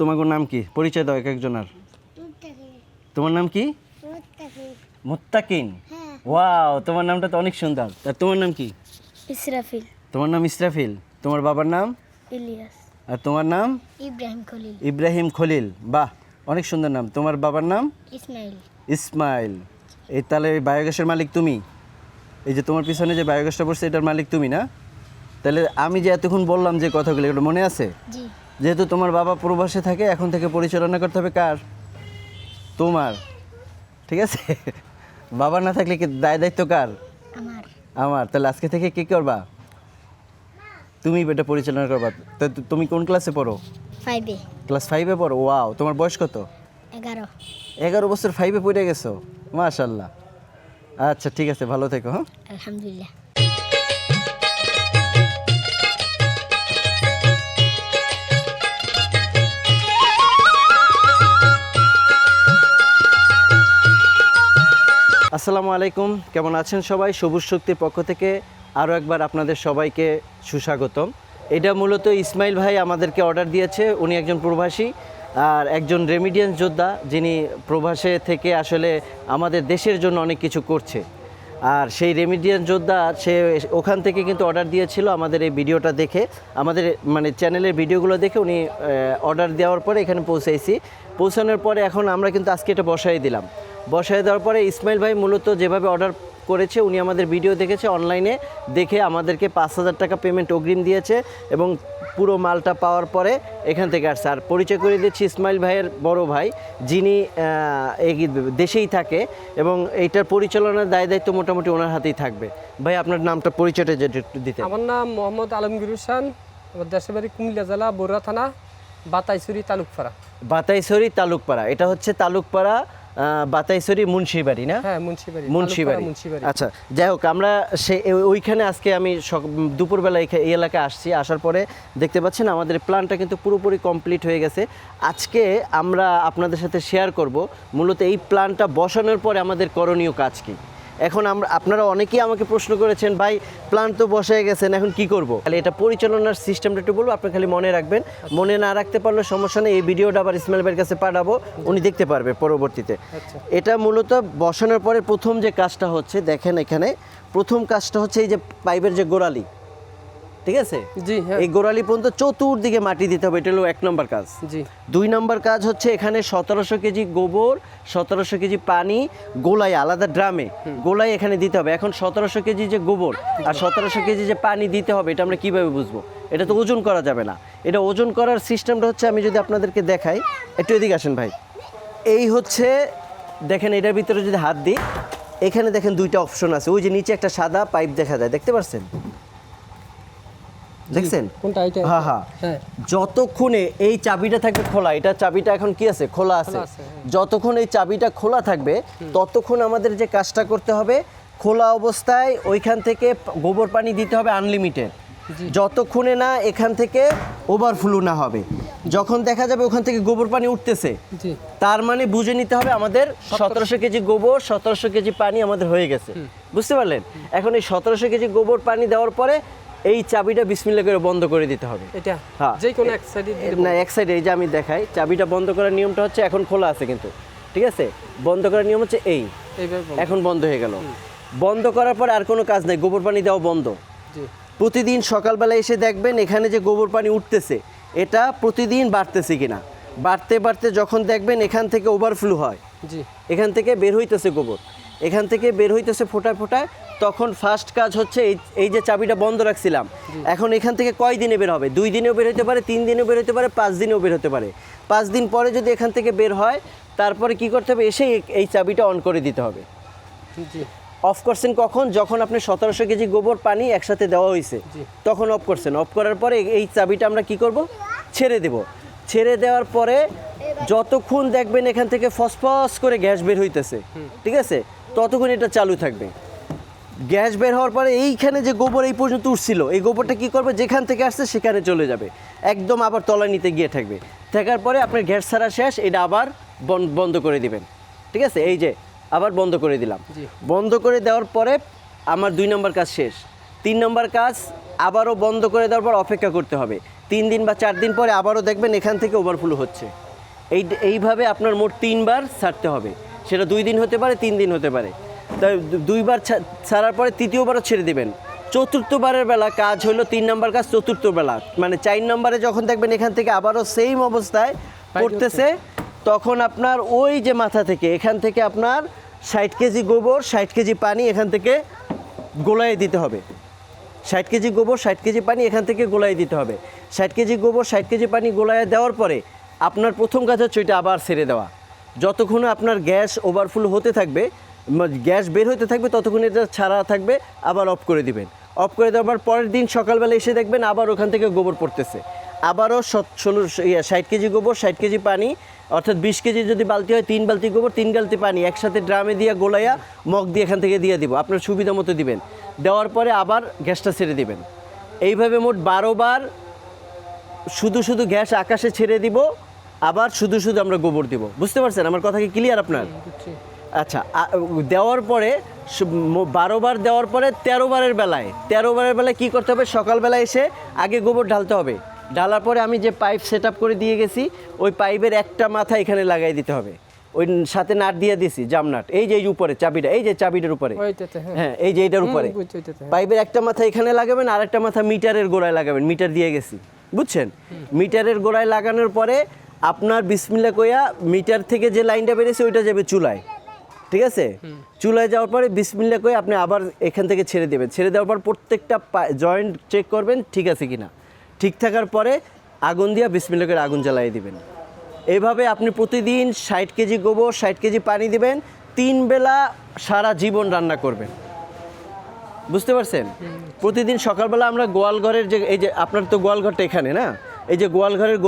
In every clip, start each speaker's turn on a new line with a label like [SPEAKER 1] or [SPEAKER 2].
[SPEAKER 1] তোমার নাম কি? পরিচয় দাও এক একজনের। তোমার নাম কি? মুত্তাকিন। ওয়াও, তোমার নামটা তো অনেক সুন্দর। আর তোমার নাম কি?
[SPEAKER 2] ইসরাফিল।
[SPEAKER 1] তোমার নাম ইসরাফিল। তোমার বাবার নাম?
[SPEAKER 2] ইলিয়াস।
[SPEAKER 1] আর তোমার নাম?
[SPEAKER 2] ইব্রাহিম খলিল।
[SPEAKER 1] ইব্রাহিম খলিল। বাহ, অনেক সুন্দর নাম। তোমার বাবার নাম?
[SPEAKER 2] ইসমাইল।
[SPEAKER 1] ইসমাইল। এই তাহলে এই বায়োগ্যাসের মালিক তুমি? এই যে তোমার পিছনে যে বায়োগ্যাসটা পড়ছে এটার মালিক তুমি না? তাহলে আমি যে এতক্ষণ বললাম যে কথাগুলো এগুলো মনে আছে?
[SPEAKER 2] জি।
[SPEAKER 1] যেহেতু তোমার বাবা প্রবাসে থাকে, এখন থেকে পরিচালনা করতে হবে কার? তোমার। ঠিক আছে? বাবা না থাকলে কি দায়িত্ব কার?
[SPEAKER 2] আমার।
[SPEAKER 1] আমার। তাহলে আজকে থেকে কি করবা? তুমি এটা পরিচালনা করবা। তা তুমি কোন ক্লাসে পড়ো?
[SPEAKER 2] 5-এ।
[SPEAKER 1] ক্লাস 5-এ পড়ো? ওয়াও, তোমার বয়স কত?
[SPEAKER 2] 11।
[SPEAKER 1] 11 বছর 5-এ পড়ে গেছো? মাশাআল্লাহ। আচ্ছা ঠিক আছে, ভালো থেকো। হ্যাঁ,
[SPEAKER 2] আলহামদুলিল্লাহ।
[SPEAKER 1] আসসালামু আলাইকুম। কেমন আছেন সবাই? সবুজ শক্তির পক্ষ থেকে আরও একবার আপনাদের সবাইকে সুস্বাগতম। এটা মূলত ইসমাইল ভাই আমাদেরকে অর্ডার দিয়েছে। উনি একজন প্রবাসী আর একজন রেমিডিয়েন্স যোদ্ধা, যিনি প্রবাসে থেকে আসলে আমাদের দেশের জন্য অনেক কিছু করছে। আর সেই রেমিডিয়েন্স যোদ্ধা সে ওখান থেকে কিন্তু অর্ডার দিয়েছিল আমাদের এই ভিডিওটা দেখে, আমাদের মানে চ্যানেলের ভিডিওগুলো দেখে উনি অর্ডার দেওয়ার পরে এখানে পৌঁছাইছি। পৌঁছানোর পরে এখন আমরা কিন্তু আজকে এটা বসাই দিলাম। বসায় দেওয়ার পরে ইসমাইল ভাই মূলত যেভাবে অর্ডার করেছে, উনি আমাদের ভিডিও দেখেছে, অনলাইনে দেখে আমাদেরকে 5,000 টাকা পেমেন্ট অগ্রিম দিয়েছে এবং পুরো মালটা পাওয়ার পরে এখান থেকে আসছে। আর পরিচয় করে দিচ্ছি ইসমাইল ভাইয়ের বড় ভাই, যিনি এই দেশেই থাকে এবং এইটার পরিচালনার দায়িত্ব মোটামুটি ওনার হাতেই থাকবে। ভাই আপনার নামটা পরিচয়টা যেটা একটু দিতে।
[SPEAKER 3] আমার নাম মোহাম্মদ আলমগীর হোসেন। আমার দেশের বাড়ি কুমিল্লা জেলা বরুড়া থানা বাতাইছড়ি তালুকপাড়া।
[SPEAKER 1] বাতাইছড়ি তালুকপাড়া, এটা হচ্ছে তালুকপাড়া বাতাইছড়ি মুন্সিবাড়ি না?
[SPEAKER 3] হ্যাঁ, মুন্সিবাড়ি।
[SPEAKER 1] মুন্সিবাড়ি। আচ্ছা, যাই হোক, আমরা ওইখানে আজকে আমি দুপুরবেলা এই এলাকায় আসছি। আসার পরে দেখতে পাচ্ছেন আমাদের প্ল্যানটা কিন্তু পুরোপুরি কমপ্লিট হয়ে গেছে। আজকে আমরা আপনাদের সাথে শেয়ার করব মূলত এই প্ল্যানটা বসানোর পরে আমাদের করণীয় কাজ কী। এখন আপনারা অনেকেই আমাকে প্রশ্ন করেছেন, ভাই প্ল্যান তো বসে গেছেন, এখন কি করব? তাহলে এটা পরিচালনার সিস্টেমটা একটু বলবো, আপনি খালি মনে রাখবেন। মনে না রাখতে পারলে সমস্যা নেই, এই ভিডিওটা আবার ইসমাইল ভাইয়ের কাছে পাঠাবো, উনি দেখতে পারবে পরবর্তীতে। এটা মূলত বসানোর পরে প্রথম যে কাজটা হচ্ছে, দেখেন এখানে প্রথম কাজটা হচ্ছে এই যে পাইপের যে গোড়ালি, ঠিক আছে?
[SPEAKER 3] জি হ্যাঁ।
[SPEAKER 1] এই গোড়ালি পর্যন্ত চতুর্দিকে মাটি দিতে হবে, এটা হলো 1 নম্বর কাজ।
[SPEAKER 3] জি।
[SPEAKER 1] 2 নম্বর কাজ হচ্ছে এখানে 1700 কেজি গোবর, 1700 কেজি পানি গোলাই আলাদা ড্রামে গোলাই এখানে দিতে হবে। এখন 1700 কেজি যে গোবর আর 1700 কেজি যে পানি দিতে হবে, এটা আমরা কিভাবে বুঝবো? এটা তো ওজন করা যাবে না। এটা ওজন করার সিস্টেমটা হচ্ছে, আমি যদি আপনাদেরকে দেখাই, একটু এদিকে আসেন ভাই। এই হচ্ছে দেখেন, এটার ভিতরে যদি হাত দিই, এখানে দেখেন 2টা অপশন আছে। ওই যে নিচে একটা সাদা পাইপ দেখা যায়, দেখতে পাচ্ছেন? দেখছেন?
[SPEAKER 3] কোনটা? এটা?
[SPEAKER 1] হ্যাঁ হ্যাঁ। যতক্ষণে এই চাবিটা থাকবে খোলা, এটা চাবিটা এখন কি আছে? খোলা আছে। যতক্ষণ এই চাবিটা খোলা থাকবে ততক্ষণ আমাদের যে কাজটা করতে হবে, খোলা অবস্থায় ওইখান থেকে গোবর পানি দিতে হবে আনলিমিটেড, যতক্ষণে না এখান থেকে ওভারফ্লো না হবে। যখন দেখা যাবে ওখান থেকে গোবর পানি উঠতেছে, তার মানে বুঝে নিতে হবে আমাদের 1700 কেজি গোবর, 1700 কেজি পানি আমাদের হয়ে গেছে। বুঝতে পারলেন? এখন এই 1700 কেজি গোবর পানি দেওয়ার পরে এই চাবিটা বিসমিল্লাহ করে বন্ধ করে দিতে হবে।
[SPEAKER 3] এটা
[SPEAKER 1] হ্যাঁ,
[SPEAKER 3] যে কোনো এক সাইডে
[SPEAKER 1] না, এক সাইডে। এই যে আমি দেখাই, চাবিটা বন্ধ করার নিয়মটা হচ্ছে, এখন খোলা আছে কিন্তু, ঠিক আছে? বন্ধ করার নিয়ম হচ্ছে এই, এখন বন্ধ হয়ে গেল। বন্ধ করার পর আর কোনো কাজ নাই, গোবর পানি দেওয়া বন্ধ। প্রতিদিন সকালবেলা এসে দেখবেন এখানে যে গোবর পানি উঠতেছে, এটা প্রতিদিন বাড়তেছে কিনা। বাড়তে বাড়তে যখন দেখবেন এখান থেকে ওভারফ্লো হয়, এখান থেকে বের হইতেছে গোবর, এখান থেকে বের হইতেছে ফোটায় ফোটায়, তখন ফার্স্ট কাজ হচ্ছে এই যে চাবিটা বন্ধ রাখছিলাম, এখন এখান থেকে কয় দিনে বের হবে? 2 দিনেও বের হতে পারে, 3 দিনেও বের হতে পারে, 5 দিনেও বের হতে পারে। 5 দিন পরে যদি এখান থেকে বের হয়, তারপরে কি করতে হবে? এসে এই চাবিটা অন করে দিতে হবে। অফ করছেন কখন? যখন আপনি 1700 কেজি গোবর পানি একসাথে দেওয়া হয়েছে, তখন অফ করছেন। অফ করার পরে এই চাবিটা আমরা কি করব? ছেড়ে দেব। ছেড়ে দেওয়ার পরে যতক্ষণ দেখবেন এখান থেকে ফসফস করে গ্যাস বের হইতেছে, ঠিক আছে, ততক্ষণ এটা চালু থাকবে। গ্যাস বের হওয়ার পরে এইখানে যে গোবর এই পর্যন্ত উঠছিল, এই গোবরটা কি করবে? যেখান থেকে আসছে সেখানে চলে যাবে, একদম আবার তলায় নিতে গিয়ে থাকবে। থাকার পরে আপনার গ্যাস ছাড়া শেষ, এটা আবার বন্ধ করে দিবেন, ঠিক আছে? এই যে আবার বন্ধ করে দিলাম। বন্ধ করে দেওয়ার পরে আমার 2 নম্বর কাজ শেষ। 3 নম্বর কাজ, আবারও বন্ধ করে দেওয়ার পর অপেক্ষা করতে হবে। 3 দিন বা 4 দিন পরে আবারও দেখবেন এখান থেকে ওভারফ্লো হচ্ছে। এইভাবে আপনার মোট 3 বার ছাড়তে হবে। সেটা 2 দিন হতে পারে, 3 দিন হতে পারে। তাই 2 বার ছাড়ার পরে তৃতীয়বারও ছেড়ে দেবেন। চতুর্থবারের বেলা কাজ হলো 3 নম্বর কাজ, চতুর্থ বেলা মানে 4 নম্বরে যখন দেখবেন এখান থেকে আবারও সেম অবস্থায় পড়তেছে, তখন আপনার ওই যে মাথা থেকে এখান থেকে আপনার 60 কেজি গোবর 60 কেজি পানি এখান থেকে গোলায় দিতে হবে। 60 কেজি গোবর 60 কেজি পানি এখান থেকে গোলায় দিতে হবে। 60 কেজি গোবর 60 কেজি পানি গোলায় দেওয়ার পরে আপনার প্রথম কাজ হচ্ছে ওইটা আবার ছেড়ে দেওয়া। যতক্ষণ আপনার গ্যাস ওভারফ্লো হতে থাকবে, গ্যাস বের হতে থাকবে, ততক্ষণ এটা ছাড়া থাকবে, আবার অফ করে দিবেন। অফ করে দেওয়ার পরের দিন সকালবেলা এসে দেখবেন আবার ওখান থেকে গোবর পড়তেছে। আবারও 60 কেজি গোবর 60 কেজি পানি, অর্থাৎ 20 কেজি যদি বালতি হয় 3 বালতি গোবর 3 বালতি পানি একসাথে ড্রামে দিয়ে গোলাইয়া মগ দিয়ে এখান থেকে দিয়ে দিব। আপনার সুবিধা মতো দিবেন। দেওয়ার পরে আবার গ্যাসটা ছেড়ে দিবেন। এইভাবে মোট 12 বার শুধু শুধু গ্যাস আকাশে ছেড়ে দিব, আবার শুধু শুধু আমরা গোবর দিব। বুঝতে পারছেন আমার কথা কি ক্লিয়ার আপনার? আচ্ছা, দেওয়ার পরে 12 বার দেওয়ার পরে 13 বারের বেলায় কী করতে হবে? সকালবেলা এসে আগে গোবর ঢালতে হবে। ঢালার পরে আমি যে পাইপ সেট আপ করে দিয়ে গেছি, ওই পাইপের একটা মাথা এখানে লাগাই দিতে হবে। ওই সাথে নাট দিয়ে দিছি, জাম নাট, এই যে এই উপরে চাবিটা, এই যে চাবিটার উপরে, হ্যাঁ এই যে এইটার উপরে পাইপের একটা মাথা এখানে লাগাবেন, আর একটা মাথা মিটারের গোড়ায় লাগাবেন। মিটার দিয়ে গেছি, বুঝছেন? মিটারের গোড়ায় লাগানোর পরে আপনার বিসমিল্লাহ কইয়া মিটার থেকে যে লাইনটা বেরিয়েছে ওইটা যাবে চুলায়, ঠিক আছে? চুলায় যাওয়ার পরে বিসমিল্লাহ কয়ে আপনি আবার এখান থেকে ছেড়ে দেবেন। ছেড়ে দেওয়ার পর প্রত্যেকটা জয়েন্ট চেক করবেন ঠিক আছে কিনা। ঠিক থাকার পরে আগুন দিয়ে বিসমিল্লাহ করে আগুন জ্বালিয়ে দিবেন। এইভাবে আপনি প্রতিদিন 60 কেজি গোবর 60 কেজি পানি দিবেন, 3 বেলা সারা জীবন রান্না করবেন। বুঝতে পারছেন? প্রতিদিন সকালবেলা আমরা গোয়াল ঘরের যে এই যে আপনার তো গোয়াল ঘরটা এখানে না, এই যে গোয়াল ঘরের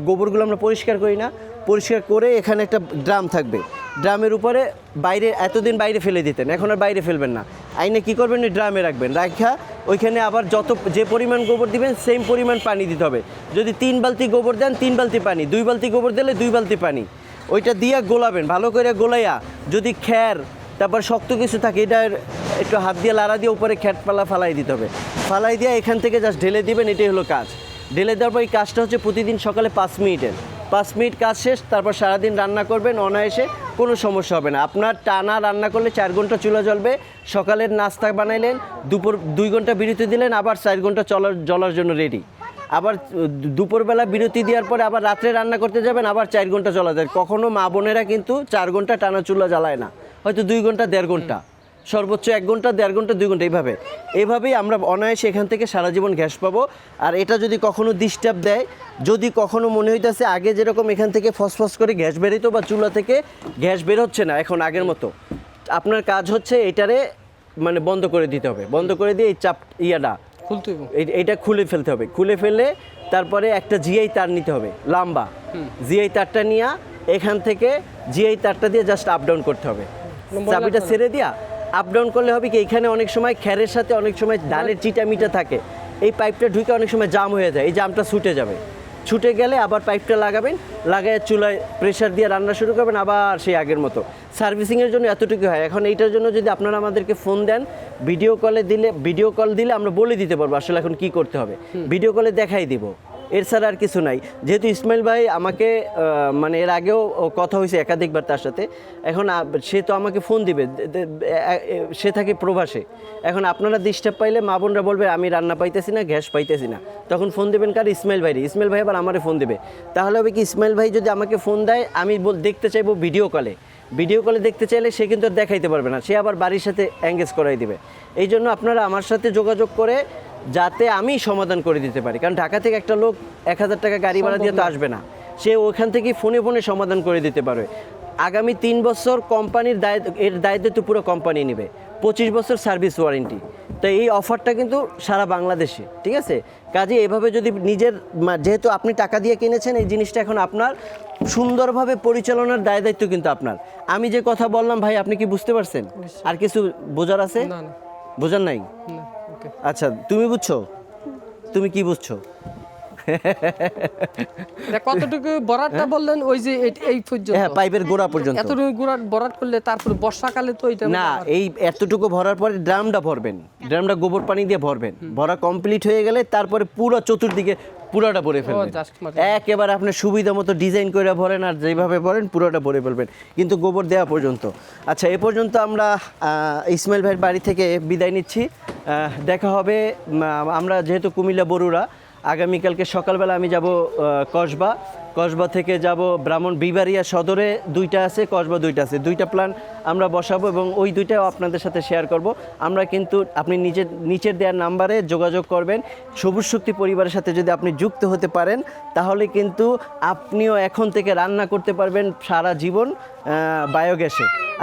[SPEAKER 1] গোবরগুলো আমরা পরিষ্কার করি না, পরিষ্কার করে এখানে একটা ড্রাম থাকবে। ড্রামের উপরে বাইরে এতদিন বাইরে ফেলে দিতেন, এখন আর বাইরে ফেলবেন না। আইনে কি করবেন? ওই ড্রামে রাখবেন। রাখা ওইখানে আবার যে পরিমাণ গোবর দিবেন সেম পরিমাণ পানি দিতে হবে। যদি 3 বালতি গোবর দেন 3 বালতি পানি, 2 বালতি গোবর দিলে 2 বালতি পানি। ওইটা দিয়ে গোলাবেন, ভালো করে গোলাইয়া যদি খ্যার তারপর শক্ত কিছু থাকে এটা একটু হাত দিয়ে লাড়া দিয়ে উপরে খ্যাটপালা ফালাই দিতে হবে। ফালাই দিয়ে এখান থেকে জাস্ট ঢেলে দিবেন, এটাই হলো কাজ। ঢেলে দেওয়ার পর এই কাজটা হচ্ছে প্রতিদিন সকালে 5 মিনিটের। 5 মিনিট কাজ শেষ, তারপর সারাদিন রান্না করবেন, অনায়াসে কোনো সমস্যা হবে না। আপনার টানা রান্না করলে 4 ঘন্টা চুলা জ্বলবে। সকালের নাস্তা বানাইলেন, দুপুর 2 ঘন্টা বিরতি দিলেন, আবার 4 ঘন্টা জ্বলার জন্য রেডি। আবার দুপুরবেলা বিরতি দেওয়ার পরে আবার রাত্রে রান্না করতে যাবেন, আবার 4 ঘন্টা জ্বলা যায়। কখনো মা বোনেরা কিন্তু 4 ঘন্টা টানা চুলা জ্বালায় না, হয়তো 2 ঘন্টা 1.5 ঘন্টা, সর্বোচ্চ 1 ঘন্টা 1.5 ঘন্টা 2 ঘন্টা। এইভাবেই আমরা অনায়াসে এখান থেকে সারা জীবন গ্যাস পাবো। আর এটা যদি কখনো ডিস্টার্ব দেয়, যদি কখনো মনে হইতেছে আগে যেরকম এখান থেকে ফসফস করে গ্যাস বেরোতো বা চুলা থেকে গ্যাস বের হচ্ছে না এখন আগের মতো, আপনার কাজ হচ্ছে এটারে মানে বন্ধ করে দিতে হবে। বন্ধ করে দিয়ে এই এইটা খুলে ফেলতে হবে। খুলে ফেলে তারপরে একটা জিআই তার নিতে হবে লম্বা, জিআই তারটা নিয়ে এখান থেকে জিআই তারটা দিয়ে জাস্ট আপ ডাউন করতে হবে। চাবিটা ছেড়ে দিয়া আপ ডাউন করলে হবে কি, এখানে অনেক সময় খ্যারের সাথে অনেক সময় ধানের চিটামিটা থাকে, এই পাইপটা ঢুকে অনেক সময় জাম হয়ে যায়, এই জামটা ছুটে যাবে। ছুটে গেলে আবার পাইপটা লাগাবেন, লাগায় চুলায় প্রেশার দিয়ে রান্না শুরু করবেন, আবার সেই আগের মতো। সার্ভিসিংয়ের জন্য এতটুকু হয়। এখন এইটার জন্য যদি আপনারা আমাদেরকে ফোন দেন, ভিডিও কল দিলে আমরা বলে দিতে পারবো আসলে এখন কি করতে হবে, ভিডিও কলে দেখাই দিব। এর ছাড়া আর কিছু নাই। যেহেতু ইসমাইল ভাই আমাকে মানে এর আগেও কথা হয়েছে একাধিকবার তার সাথে, এখন সে তো আমাকে ফোন দিবে, সে থাকে প্রবাসে। এখন আপনারা ডিস্টার্ব পাইলে মা বোনরা বলবে আমি রান্না পাইতেছি না, গ্যাস পাইতেছি না, তখন ফোন দেবেন কার? ইসমাইল ভাই। ইসমাইল ভাই আবার আমারে ফোন দেবে। তাহলে হবে কি, ইসমাইল ভাই যদি আমাকে ফোন দেয়, আমি দেখতে চাইবো ভিডিও কলে দেখতে চাইলে সে কিন্তু আর দেখাইতে পারবে না, সে আবার বাড়ির সাথে এঙ্গেজ করাই দিবে। এই জন্য আপনারা আমার সাথে যোগাযোগ করে যাতে আমি সমাধান করে দিতে পারি, কারণ ঢাকা থেকে একটা লোক 1000 টাকা গাড়ি ভাড়া দিয়ে তো আসবে না, সে ওখান থেকে ফোনে সমাধান করে দিতে পারবে। আগামী 3 বছর কোম্পানির দায়িত্ব তো পুরো কোম্পানি নেবে, 25 বছর সার্ভিস ওয়ারেন্টি। তো এই অফারটা কিন্তু সারা বাংলাদেশে, ঠিক আছে? কাজে এভাবে যদি যেহেতু আপনি টাকা দিয়ে কিনেছেন, এই জিনিসটা এখন আপনার সুন্দরভাবে পরিচালনার দায়িত্ব কিন্তু আপনার। আমি যে কথা বললাম ভাই, আপনি কি বুঝতে পারছেন? আর কিছু বোঝার আছে? বোঝার নাই? আচ্ছা, তুমি বুঝছো? তুমি কি বুঝছো?
[SPEAKER 3] এটা কতটুকু বরাটটা বললেন ওই যে এই পর্যন্ত
[SPEAKER 1] হ্যাঁ পাইপের গোড়া পর্যন্ত।
[SPEAKER 3] এতটুকু বরাট করলে তারপর বর্ষাকালে তো এটা
[SPEAKER 1] না, এই এতটুকু ভরার পরে ড্রামটা ভরবেন, ড্রামটা গোবর পানি দিয়ে ভরবেন, ভরা কমপ্লিট হয়ে গেলে তারপরে পুরো চতুর্দিকে পুরোটা ভরে ফেলবেন।
[SPEAKER 3] just মানে।
[SPEAKER 1] একেবারে আপনার সুবিধা মতো ডিজাইন করে ভরেন আর যেভাবে ভরেন পুরোটা ভরে ফেলবেন, কিন্তু গোবর দেওয়া পর্যন্ত। আচ্ছা, এ পর্যন্ত আমরা ইসমাইল ভাইয়ের বাড়ি থেকে বিদায় নিচ্ছি। দেখা হবে, আমরা যেহেতু কুমিল্লা বরুড়া, আগামীকালকে সকালবেলা আমি যাব কসবা, কসবা থেকে যাব ব্রাহ্মণবাড়িয়া সদরে 2টা আছে, কসবা 2টা আছে, 2টা প্ল্যান আমরা বসাবো এবং ওই 2টাও আপনাদের সাথে শেয়ার করব। আমরা কিন্তু আপনি নিচের দেওয়ার নাম্বারে যোগাযোগ করবেন। সবুজ শক্তি পরিবারের সাথে যদি আপনি যুক্ত হতে পারেন তাহলে কিন্তু আপনিও এখন থেকে রান্না করতে পারবেন সারা জীবন বায়োগ্যাসে।